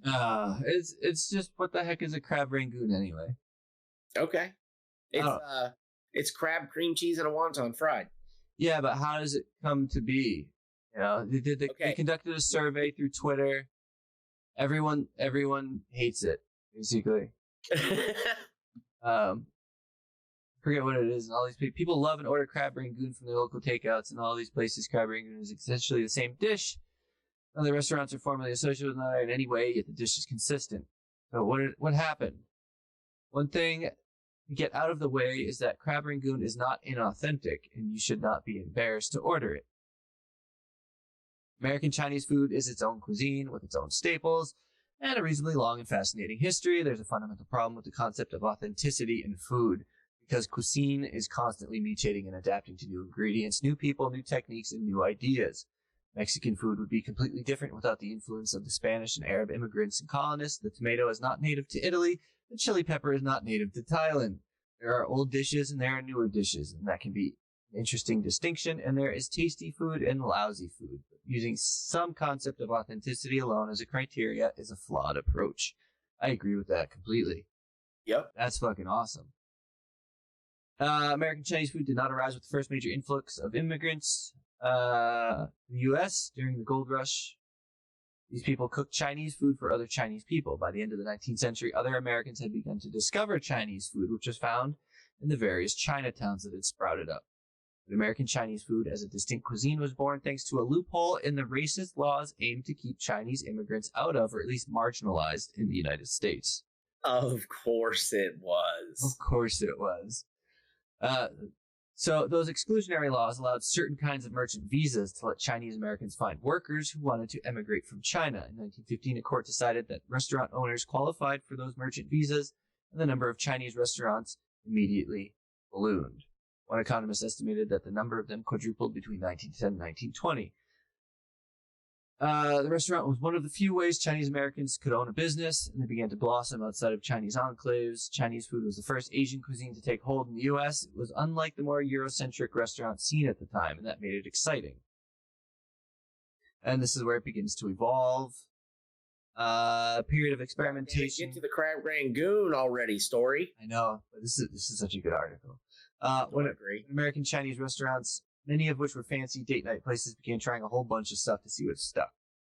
saying. It's just, what the heck is a crab rangoon anyway? Okay. It's crab, cream cheese, and a wonton fried. Yeah, but how does it come to be? You know, they conducted a survey through Twitter. Everyone hates it, basically. Forget what it is, and all these people love and order crab rangoon from their local takeouts, and all these places crab rangoon is essentially the same dish. Other restaurants are formally associated with another in any way, yet the dish is consistent. So what happened? One thing to get out of the way is that crab rangoon is not inauthentic, and you should not be embarrassed to order it. American Chinese food is its own cuisine with its own staples and a reasonably long and fascinating history. There's a fundamental problem with the concept of authenticity in food, because cuisine is constantly mutating and adapting to new ingredients, new people, new techniques, and new ideas. Mexican food would be completely different without the influence of the Spanish and Arab immigrants and colonists. The tomato is not native to Italy. The chili pepper is not native to Thailand. There are old dishes and there are newer dishes, and that can be an interesting distinction. And there is tasty food and lousy food. But using some concept of authenticity alone as a criteria is a flawed approach. I agree with that completely. Yep. That's fucking awesome. American Chinese food did not arise with the first major influx of immigrants the U.S. during the gold rush. These people cooked Chinese food for other Chinese people. By the end of the 19th century, other Americans had begun to discover Chinese food, which was found in the various Chinatowns that had sprouted up. But American Chinese food as a distinct cuisine was born thanks to a loophole in the racist laws aimed to keep Chinese immigrants out of, or at least marginalized, in the United States. Of course it was. Of course it was. So those exclusionary laws allowed certain kinds of merchant visas to let Chinese Americans find workers who wanted to emigrate from China. In 1915, a court decided that restaurant owners qualified for those merchant visas, and the number of Chinese restaurants immediately ballooned. One economist estimated that the number of them quadrupled between 1910 and 1920. The restaurant was one of the few ways Chinese Americans could own a business, and they began to blossom outside of Chinese enclaves. Chinese food was the first Asian cuisine to take hold in the U.S. It was unlike the more Eurocentric restaurant scene at the time, and that made it exciting. And this is where it begins to evolve. A period of experimentation. Get to the crab rangoon already, story. I know, but this is such a good article. When American Chinese restaurants, many of which were fancy date night places, began trying a whole bunch of stuff to see what stuck.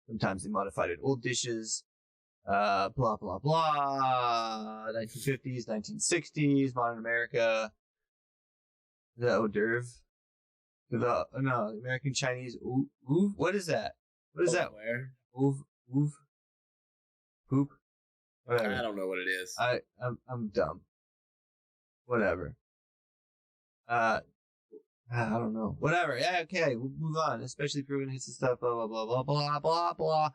Sometimes they modified old dishes, blah, blah, blah. 1950s, 1960s, modern America. The hors d'oeuvre. The American Chinese. Ooh, what is that? What is that? Where? Ooh, poop. Whatever. I don't know what it is. I'm dumb. Whatever. I don't know. Whatever. Yeah, okay. We'll move on. Especially proven hits and stuff. Blah, blah, blah, blah, blah, blah, blah,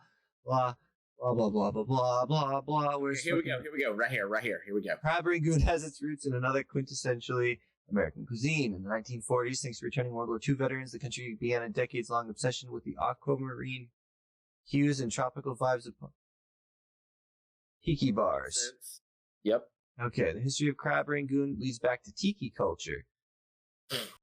blah, blah, blah, blah, blah, blah, blah, blah. Here we go. Right here. Here we go. Crab rangoon has its roots in another quintessentially American cuisine. In the 1940s, thanks to returning World War II veterans, the country began a decades-long obsession with the aquamarine hues and tropical vibes of tiki bars. Yep. Okay, the history of crab rangoon leads back to tiki culture.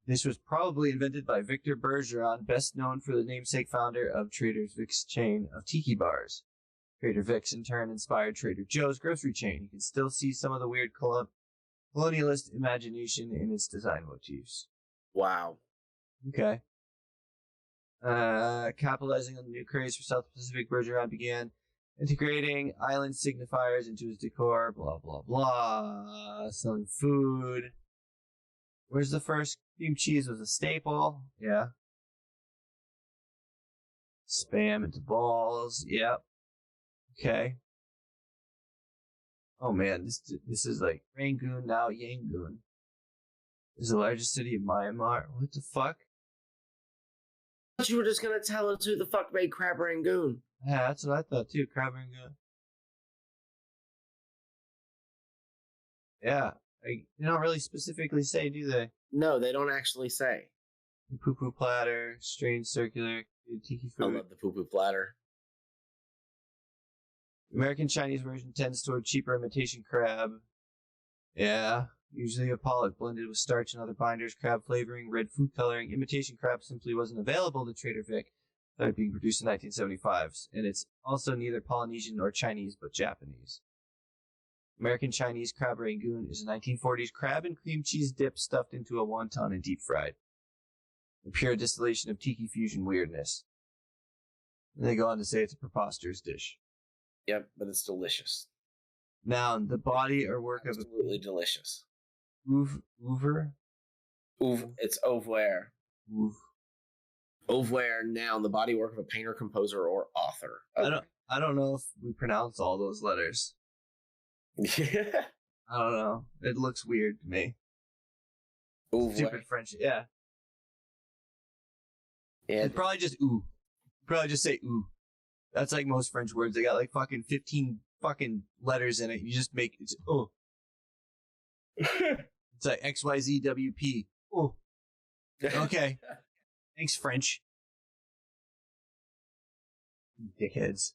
This was probably invented by Victor Bergeron, best known for the namesake founder of Trader Vic's chain of tiki bars. Trader Vic's in turn inspired Trader Joe's grocery chain. You can still see some of the weird colonialist imagination in its design motifs. Wow. Okay. Capitalizing on the new craze for South Pacific, Bergeron began integrating island signifiers into his decor, blah, blah, blah. Selling food. Where's the first? Cream cheese was a staple. Yeah. Spam into balls. Yep. Okay. Oh man, this is like Rangoon, now Yangon. Is the largest city of Myanmar. What the fuck? I thought you were just gonna tell us who the fuck made crab rangoon. Yeah, that's what I thought too. Crab rangoon. Yeah. They don't really specifically say, do they? No, they don't actually say. Poo-poo platter, strange circular, tiki food. I love the poo-poo platter. American Chinese version tends toward cheaper imitation crab. Yeah, usually a pollock blended with starch and other binders, crab flavoring, red food coloring. Imitation crab simply wasn't available to Trader Vic. started being produced in 1975, and it's also neither Polynesian nor Chinese, but Japanese. American Chinese crab rangoon is a 1940s crab and cream cheese dip stuffed into a wonton and deep fried. A pure distillation of tiki fusion weirdness. And they go on to say it's a preposterous dish. Yep, but it's delicious. Noun, the body or work of Absolutely delicious. Oeuvre? It's oeuvre. Oeuvre. Oeuvre, noun, the body work of a painter, composer, or author. Okay. I don't know if we pronounce all those letters. Yeah. I don't know. It looks weird to me. Oeuvre. Stupid French. Yeah. Yeah. It's probably just ooh. Probably just say ooh. That's like most French words. They got like fucking 15 fucking letters in it. You just make it's oh. It's like XYZWP. Oh. Okay. Thanks, French. Dickheads.